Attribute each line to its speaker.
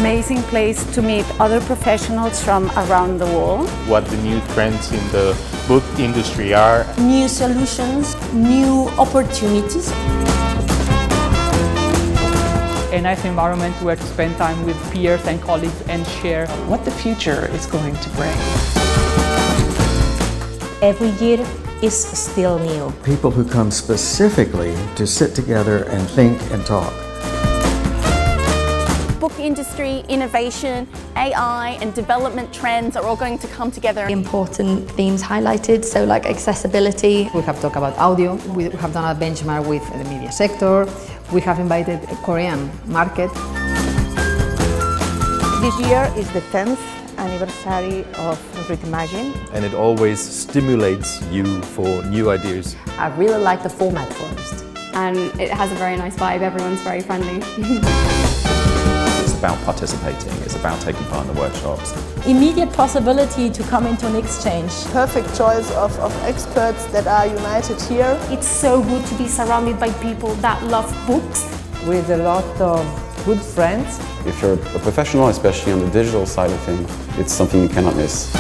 Speaker 1: amazing place to meet other professionals from around the world.
Speaker 2: What the new trends in the book industry are.
Speaker 3: New solutions, new opportunities.
Speaker 4: A nice environment where to spend time with peers and colleagues and share
Speaker 5: what the future is going to bring.
Speaker 3: Every year is still new.
Speaker 6: People who come specifically to sit together and think and talk.
Speaker 7: Book industry, innovation, AI and development trends are all going to come together.
Speaker 8: Important themes highlighted, so like accessibility.
Speaker 9: We have talked about audio, we have done a benchmark with the media sector, we have invited a Korean market.
Speaker 10: This year is the 10th anniversary of Readmagine.
Speaker 11: And it always stimulates you for new ideas.
Speaker 3: I really like the format first.
Speaker 8: And it has a very nice vibe, everyone's very friendly.
Speaker 12: It's about participating, it's about taking part in the workshops.
Speaker 3: Immediate possibility to come into an exchange.
Speaker 13: Perfect choice of experts that are united here.
Speaker 14: It's so good to be surrounded by people that love books.
Speaker 15: With a lot of good friends.
Speaker 16: If you're a professional, especially on the digital side of things, it's something you cannot miss.